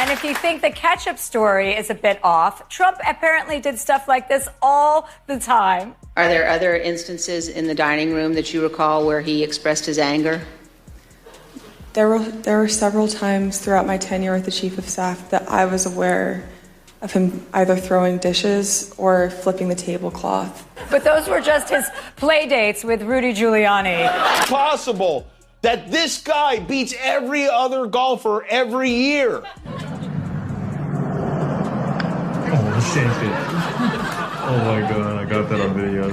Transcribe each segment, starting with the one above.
And if you think the ketchup story is a bit off, Trump apparently did stuff like this all the time. Are there other instances in the dining room that you recall where he expressed his anger? There were several times throughout my tenure with the Chief of Staff that I was aware of him either throwing dishes or flipping the tablecloth. But those were just his play dates with Rudy Giuliani. It's possible that this guy beats every other golfer every year. Oh, shake it. Oh my God, I got that on video.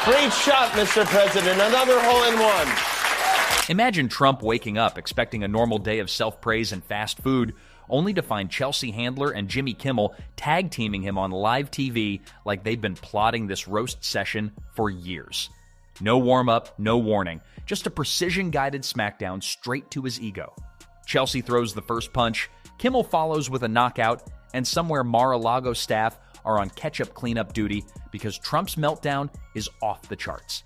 Great shot, Mr. President. Another hole-in-one. Imagine Trump waking up expecting a normal day of self-praise and fast food, only to find Chelsea Handler and Jimmy Kimmel tag-teaming him on live TV like they've been plotting this roast session for years. No warm-up, no warning, just a precision-guided smackdown straight to his ego. Chelsea throws the first punch, Kimmel follows with a knockout, and somewhere Mar-a-Lago staff are on ketchup cleanup duty because Trump's meltdown is off the charts.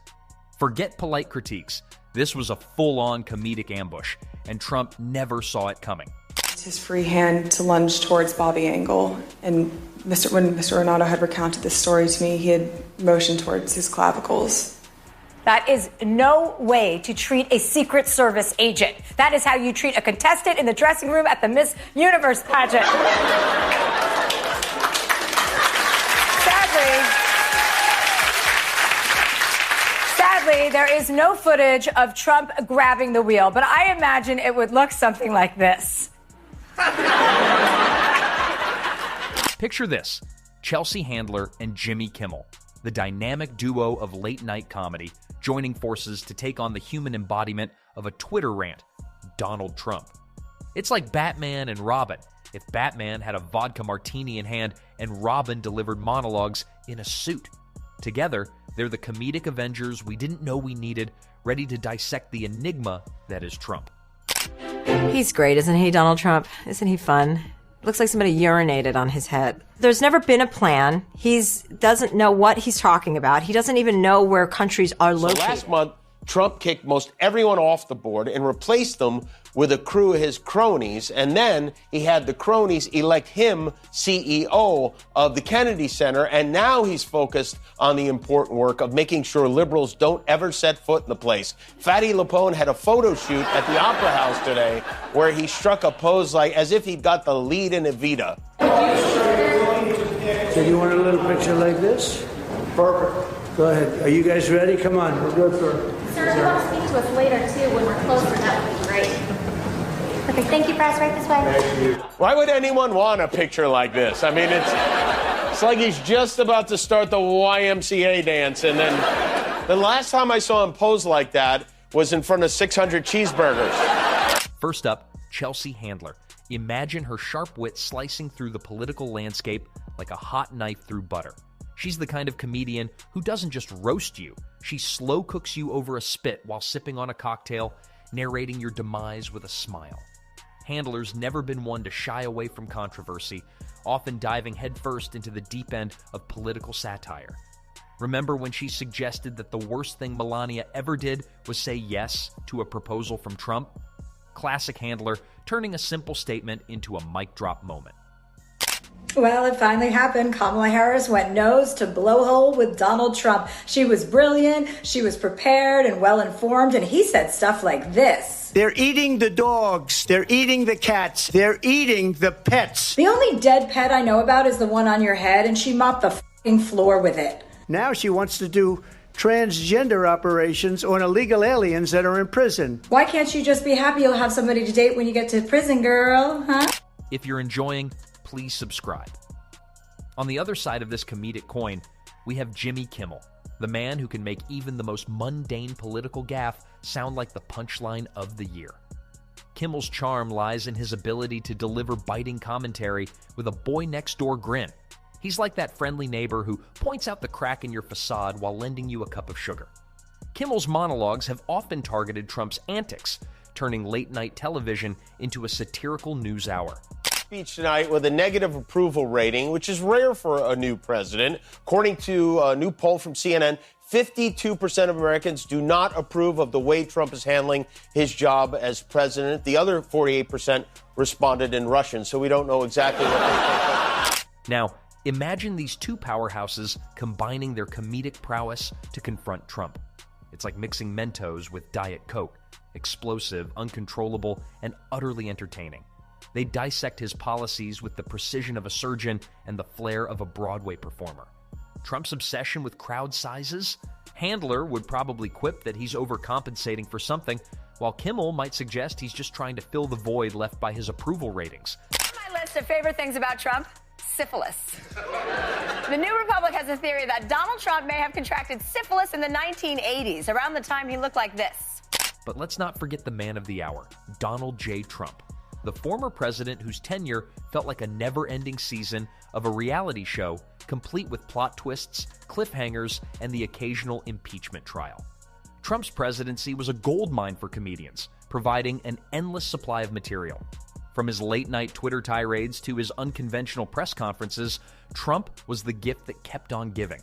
Forget polite critiques. This was a full-on comedic ambush, and Trump never saw it coming. His free hand to lunge towards Bobby Angle, and when Mr. Renato had recounted this story to me, he had motioned towards his clavicles. That is no way to treat a Secret Service agent. That is how you treat a contestant in the dressing room at the Miss Universe pageant. Sadly, there is no footage of Trump grabbing the wheel, but I imagine it would look something like this. Picture this: Chelsea Handler and Jimmy Kimmel, the dynamic duo of late-night comedy, joining forces to take on the human embodiment of a Twitter rant, Donald Trump. It's like Batman and Robin, if Batman had a vodka martini in hand and Robin delivered monologues in a suit. Together, they're the comedic Avengers we didn't know we needed, ready to dissect the enigma that is Trump. He's great, isn't he, Donald Trump? Isn't he fun? Looks like somebody urinated on his head. There's never been a plan. He doesn't know what he's talking about. He doesn't even know where countries are located. So last month, Trump kicked most everyone off the board and replaced them with a crew of his cronies. And then he had the cronies elect him CEO of the Kennedy Center. And now he's focused on the important work of making sure liberals don't ever set foot in the place. Fatty Lapone had a photo shoot at the Opera House today where he struck a pose like as if he'd got the lead in Evita. So you want a little picture like this? Perfect. Go ahead. Are you guys ready? Come on. We'll go through it. Sir, if you want to speak to us later, too, when we're closer, that would be great. Perfect. Thank you, press. Right this way. Thank you. Why would anyone want a picture like this? I mean, it's like he's just about to start the YMCA dance, and then the last time I saw him pose like that was in front of 600 cheeseburgers. First up, Chelsea Handler. Imagine her sharp wit slicing through the political landscape like a hot knife through butter. She's the kind of comedian who doesn't just roast you, she slow cooks you over a spit while sipping on a cocktail, narrating your demise with a smile. Handler's never been one to shy away from controversy, often diving headfirst into the deep end of political satire. Remember when she suggested that the worst thing Melania ever did was say yes to a proposal from Trump? Classic Handler, turning a simple statement into a mic drop moment. Well, it finally happened. Kamala Harris went nose to blowhole with Donald Trump. She was brilliant, she was prepared and well-informed, and he said stuff like this. They're eating the dogs. They're eating the cats. They're eating the pets. The only dead pet I know about is the one on your head, and she mopped the f***ing floor with it. Now she wants to do transgender operations on illegal aliens that are in prison. Why can't you just be happy you'll have somebody to date when you get to prison, girl, huh? If you're enjoying, please subscribe. On the other side of this comedic coin, we have Jimmy Kimmel, the man who can make even the most mundane political gaffe sound like the punchline of the year. Kimmel's charm lies in his ability to deliver biting commentary with a boy-next-door grin. He's like that friendly neighbor who points out the crack in your facade while lending you a cup of sugar. Kimmel's monologues have often targeted Trump's antics, turning late-night television into a satirical news hour. Speech tonight with a negative approval rating, which is rare for a new president. According to a new poll from CNN, 52% of Americans do not approve of the way Trump is handling his job as president. The other 48% responded in Russian, so we don't know exactly what they think. Now, imagine these two powerhouses combining their comedic prowess to confront Trump. It's like mixing Mentos with Diet Coke. Explosive, uncontrollable, and utterly entertaining. They dissect his policies with the precision of a surgeon and the flair of a Broadway performer. Trump's obsession with crowd sizes? Handler would probably quip that he's overcompensating for something, while Kimmel might suggest he's just trying to fill the void left by his approval ratings. On my list of favorite things about Trump, syphilis. The New Republic has a theory that Donald Trump may have contracted syphilis in the 1980s, around the time he looked like this. But let's not forget the man of the hour, Donald J. Trump, the former president whose tenure felt like a never-ending season of a reality show complete with plot twists, cliffhangers, and the occasional impeachment trial. Trump's presidency was a goldmine for comedians, providing an endless supply of material. From his late-night Twitter tirades to his unconventional press conferences, Trump was the gift that kept on giving.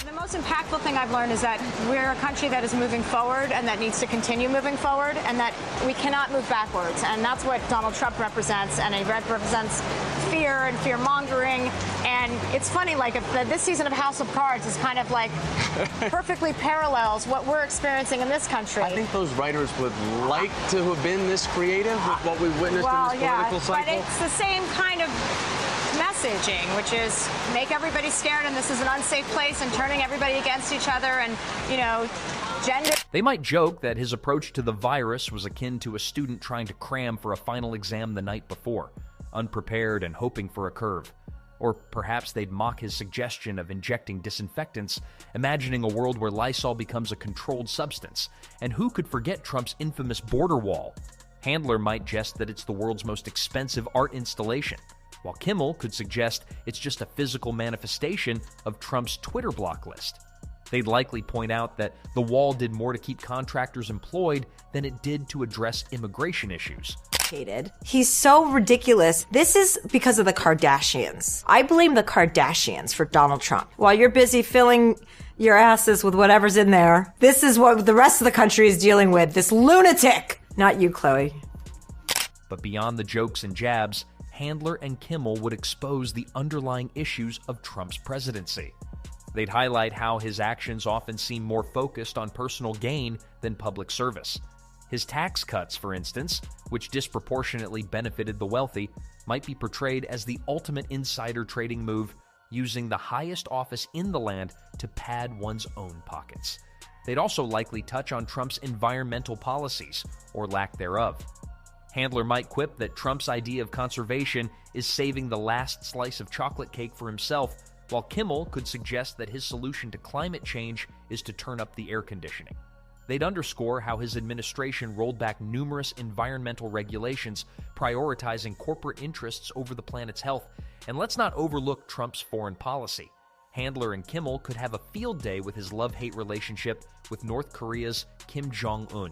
The most impactful thing I've learned is that we're a country that is moving forward and that needs to continue moving forward, and that we cannot move backwards. And that's what Donald Trump represents, and he represents fear and fear-mongering. And it's funny, like, this season of House of Cards is kind of like perfectly parallels what we're experiencing in this country. I think those writers would like to have been this creative with what we've witnessed in this political cycle. But it's the same kind of messaging, which is make everybody scared and this is an unsafe place and turning everybody against each other and, gender. They might joke that his approach to the virus was akin to a student trying to cram for a final exam the night before, unprepared and hoping for a curve. Or perhaps they'd mock his suggestion of injecting disinfectants, imagining a world where Lysol becomes a controlled substance. And who could forget Trump's infamous border wall? Handler might jest that it's the world's most expensive art installation, while Kimmel could suggest it's just a physical manifestation of Trump's Twitter block list. They'd likely point out that the wall did more to keep contractors employed than it did to address immigration issues. He's so ridiculous. This is because of the Kardashians. I blame the Kardashians for Donald Trump. While you're busy filling your asses with whatever's in there, this is what the rest of the country is dealing with. This lunatic. Not you, Chloe. But beyond the jokes and jabs, Handler and Kimmel would expose the underlying issues of Trump's presidency. They'd highlight how his actions often seem more focused on personal gain than public service. His tax cuts, for instance, which disproportionately benefited the wealthy, might be portrayed as the ultimate insider trading move, using the highest office in the land to pad one's own pockets. They'd also likely touch on Trump's environmental policies, or lack thereof. Handler might quip that Trump's idea of conservation is saving the last slice of chocolate cake for himself, while Kimmel could suggest that his solution to climate change is to turn up the air conditioning. They'd underscore how his administration rolled back numerous environmental regulations, prioritizing corporate interests over the planet's health. And let's not overlook Trump's foreign policy. Handler and Kimmel could have a field day with his love-hate relationship with North Korea's Kim Jong-un.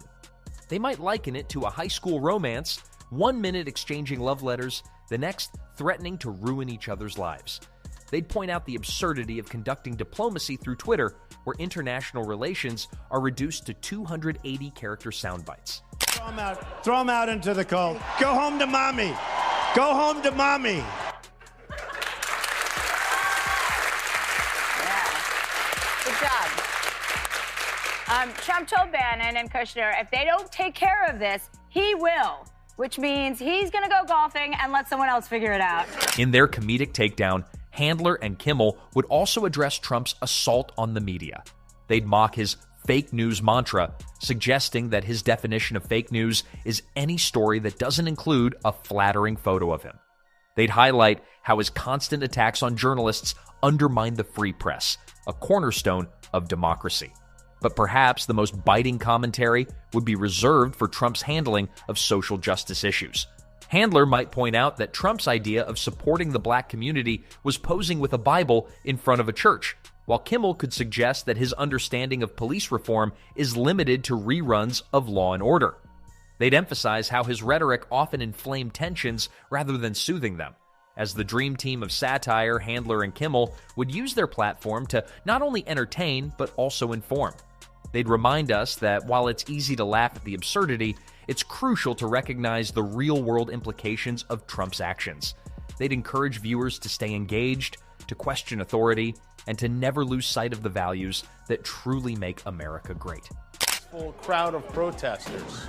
They might liken it to a high school romance, 1 minute exchanging love letters, the next threatening to ruin each other's lives. They'd point out the absurdity of conducting diplomacy through Twitter, where international relations are reduced to 280-character sound bites. Throw them out into the cold. Go home to mommy. Go home to mommy. Good job. Trump told Bannon and Kushner, if they don't take care of this, he will, which means he's going to go golfing and let someone else figure it out. In their comedic takedown, Handler and Kimmel would also address Trump's assault on the media. They'd mock his fake news mantra, suggesting that his definition of fake news is any story that doesn't include a flattering photo of him. They'd highlight how his constant attacks on journalists undermine the free press, a cornerstone of democracy. But perhaps the most biting commentary would be reserved for Trump's handling of social justice issues. Handler might point out that Trump's idea of supporting the black community was posing with a Bible in front of a church, while Kimmel could suggest that his understanding of police reform is limited to reruns of Law and Order. They'd emphasize how his rhetoric often inflamed tensions rather than soothing them, as the dream team of satire, Handler, and Kimmel would use their platform to not only entertain, but also inform. They'd remind us that while it's easy to laugh at the absurdity, it's crucial to recognize the real-world implications of Trump's actions. They'd encourage viewers to stay engaged, to question authority, and to never lose sight of the values that truly make America great. Full crowd of protesters,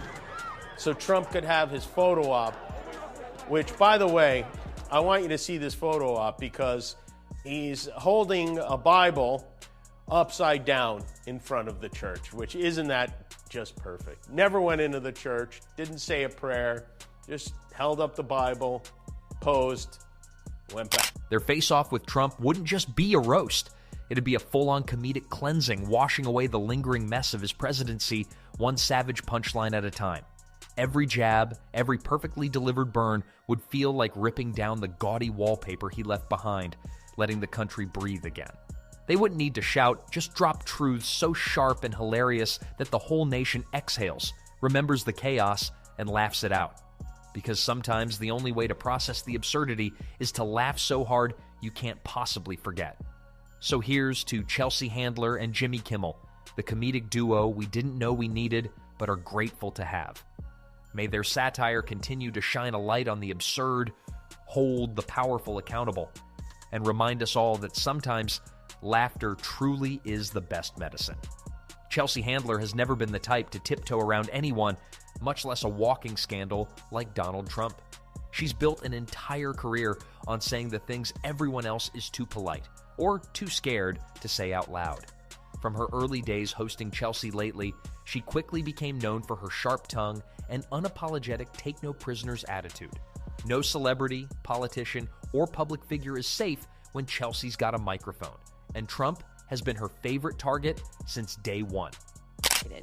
so Trump could have his photo op, which, by the way, I want you to see this photo op because he's holding a Bible upside down in front of the church, which isn't that just perfect? Never went into the church, didn't say a prayer, just held up the Bible, posed, went back. Their face-off with Trump wouldn't just be a roast. It'd be a full-on comedic cleansing, washing away the lingering mess of his presidency, one savage punchline at a time. Every jab, every perfectly delivered burn would feel like ripping down the gaudy wallpaper he left behind, letting the country breathe again. They wouldn't need to shout, just drop truths so sharp and hilarious that the whole nation exhales, remembers the chaos, and laughs it out. Because sometimes the only way to process the absurdity is to laugh so hard you can't possibly forget. So here's to Chelsea Handler and Jimmy Kimmel, the comedic duo we didn't know we needed but are grateful to have. May their satire continue to shine a light on the absurd, hold the powerful accountable, and remind us all that sometimes laughter truly is the best medicine. Chelsea Handler has never been the type to tiptoe around anyone, much less a walking scandal like Donald Trump. She's built an entire career on saying the things everyone else is too polite or too scared to say out loud. From her early days hosting Chelsea Lately, she quickly became known for her sharp tongue and unapologetic take-no-prisoners attitude. No celebrity, politician, or public figure is safe when Chelsea's got a microphone, and Trump has been her favorite target since day one.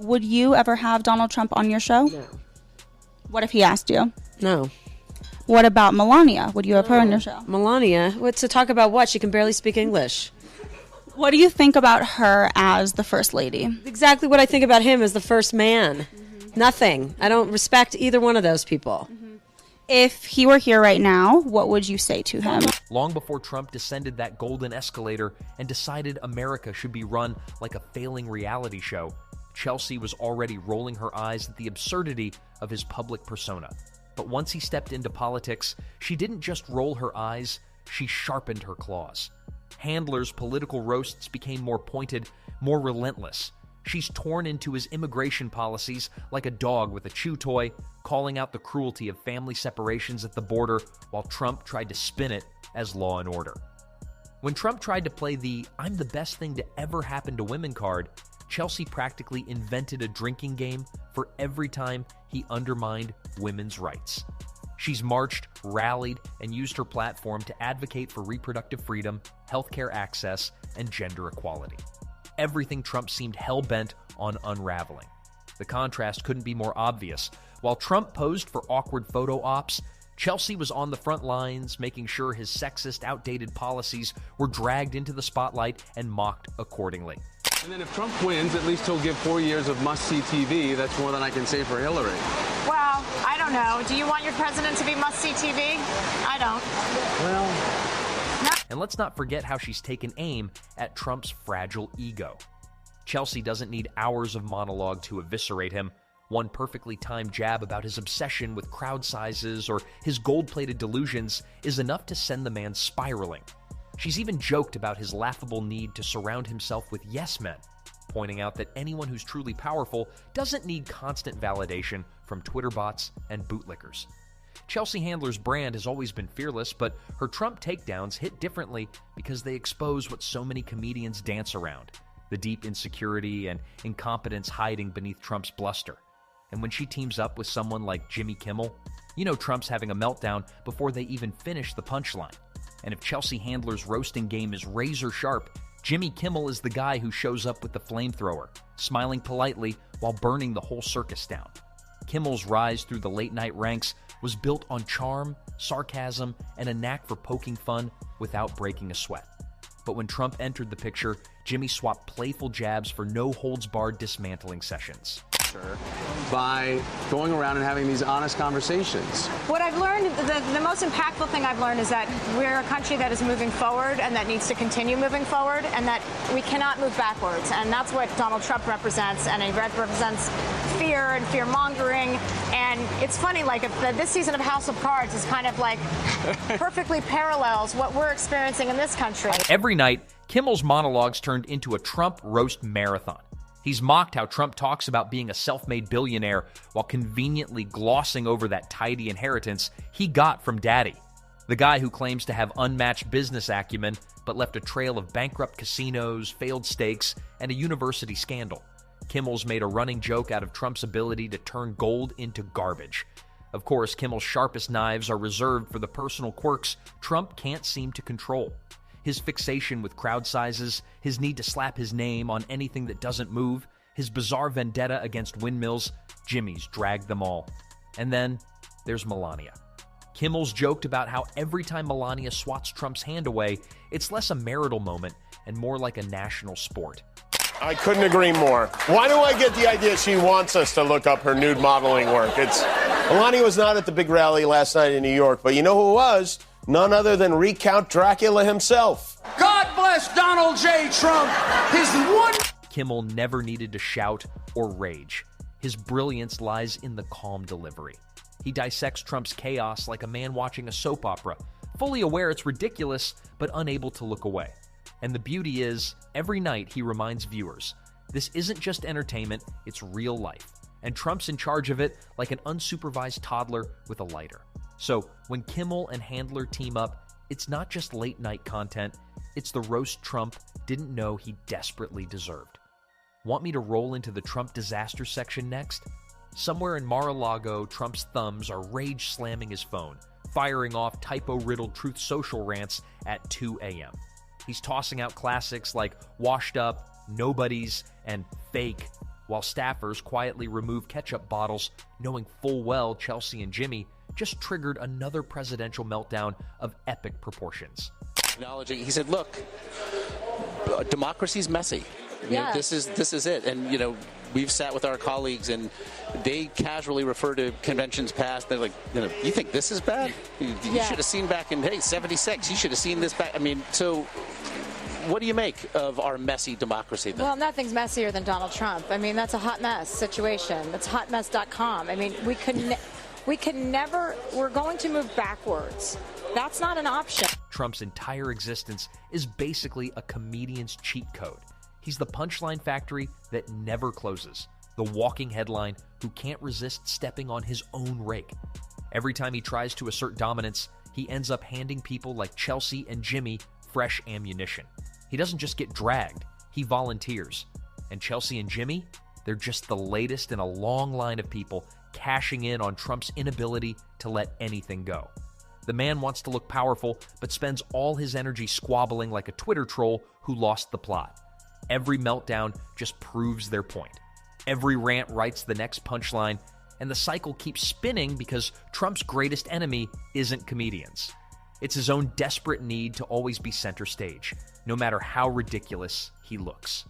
Would you ever have Donald Trump on your show? No. What if he asked you? No. What about Melania? Would you have her on your show? Melania? What, to talk about what? She can barely speak English. What do you think about her as the first lady? Exactly what I think about him as the first man. Nothing. I don't respect either one of those people. If he were here right now, what would you say to him? Long before Trump descended that golden escalator and decided America should be run like a failing reality show, Chelsea was already rolling her eyes at the absurdity of his public persona. But once he stepped into politics, she didn't just roll her eyes, she sharpened her claws. Handler's political roasts became more pointed, more relentless. She's torn into his immigration policies like a dog with a chew toy, calling out the cruelty of family separations at the border while Trump tried to spin it as law and order. When Trump tried to play the "I'm the best thing to ever happen to women" card, Chelsea practically invented a drinking game for every time he undermined women's rights. She's marched, rallied, and used her platform to advocate for reproductive freedom, healthcare access, and gender equality. Everything Trump seemed hell-bent on unraveling. The contrast couldn't be more obvious. While Trump posed for awkward photo ops, Chelsea was on the front lines, making sure his sexist, outdated policies were dragged into the spotlight and mocked accordingly. And then if Trump wins, at least he'll give 4 years of must-see TV. That's more than I can say for Hillary. Well, I don't know. Do you want your president to be must-see TV? I don't. Well... And let's not forget how she's taken aim at Trump's fragile ego. Chelsea doesn't need hours of monologue to eviscerate him. One perfectly timed jab about his obsession with crowd sizes or his gold-plated delusions is enough to send the man spiraling. She's even joked about his laughable need to surround himself with yes men, pointing out that anyone who's truly powerful doesn't need constant validation from Twitter bots and bootlickers. Chelsea Handler's brand has always been fearless, but her Trump takedowns hit differently because they expose what so many comedians dance around, the deep insecurity and incompetence hiding beneath Trump's bluster. And when she teams up with someone like Jimmy Kimmel, you know Trump's having a meltdown before they even finish the punchline. And if Chelsea Handler's roasting game is razor sharp, Jimmy Kimmel is the guy who shows up with the flamethrower, smiling politely while burning the whole circus down. Kimmel's rise through the late-night ranks was built on charm, sarcasm, and a knack for poking fun without breaking a sweat. But when Trump entered the picture, Jimmy swapped playful jabs for no-holds-barred dismantling sessions. by going around and having these honest conversations. What I've learned, the most impactful thing I've learned is that we're a country that is moving forward and that needs to continue moving forward, and that we cannot move backwards. And that's what Donald Trump represents, and he represents fear and fear-mongering. And it's funny, like, this season of House of Cards is kind of like perfectly parallels what we're experiencing in this country. Every night, Kimmel's monologues turned into a Trump roast marathon. He's mocked how Trump talks about being a self-made billionaire while conveniently glossing over that tidy inheritance he got from Daddy, the guy who claims to have unmatched business acumen but left a trail of bankrupt casinos, failed stakes, and a university scandal. Kimmel's made a running joke out of Trump's ability to turn gold into garbage. Of course, Kimmel's sharpest knives are reserved for the personal quirks Trump can't seem to control. His fixation with crowd sizes, his need to slap his name on anything that doesn't move, his bizarre vendetta against windmills, Jimmy's dragged them all. And then there's Melania. Kimmel's joked about how every time Melania swats Trump's hand away, it's less a marital moment and more like a national sport. I couldn't agree more. Why do I get the idea she wants us to look up her nude modeling work? Melania was not at the big rally last night in New York, but you know who was? None other than Recount Dracula himself. God bless Donald J. Trump. His one... Kimmel never needed to shout or rage. His brilliance lies in the calm delivery. He dissects Trump's chaos like a man watching a soap opera, fully aware it's ridiculous, but unable to look away. And the beauty is, every night he reminds viewers, this isn't just entertainment, it's real life. And Trump's in charge of it like an unsupervised toddler with a lighter. So when Kimmel and Handler team up, it's not just late night content, it's the roast Trump didn't know he desperately deserved. Want me to roll into the Trump disaster section next? Somewhere in Mar-a-Lago, Trump's thumbs are rage slamming his phone, firing off typo-riddled Truth Social rants at 2 a.m. He's tossing out classics like Washed Up, Nobodies, and Fake, while staffers quietly remove ketchup bottles, knowing full well Chelsea and Jimmy just triggered another presidential meltdown of epic proportions. He said, look, democracy's messy. Yeah. This is it. And, we've sat with our colleagues and they casually refer to conventions past. They're like, you think this is bad? You should have seen back in, 76. You should have seen this back. So what do you make of our messy democracy then? Well, nothing's messier than Donald Trump. That's a hot mess situation. That's hotmess.com. We can never, we're going to move backwards. That's not an option. Trump's entire existence is basically a comedian's cheat code. He's the punchline factory that never closes, the walking headline who can't resist stepping on his own rake. Every time he tries to assert dominance, he ends up handing people like Chelsea and Jimmy fresh ammunition. He doesn't just get dragged, he volunteers. And Chelsea and Jimmy, they're just the latest in a long line of people cashing in on Trump's inability to let anything go. The man wants to look powerful, but spends all his energy squabbling like a Twitter troll who lost the plot. Every meltdown just proves their point. Every rant writes the next punchline, and the cycle keeps spinning because Trump's greatest enemy isn't comedians. It's his own desperate need to always be center stage, no matter how ridiculous he looks.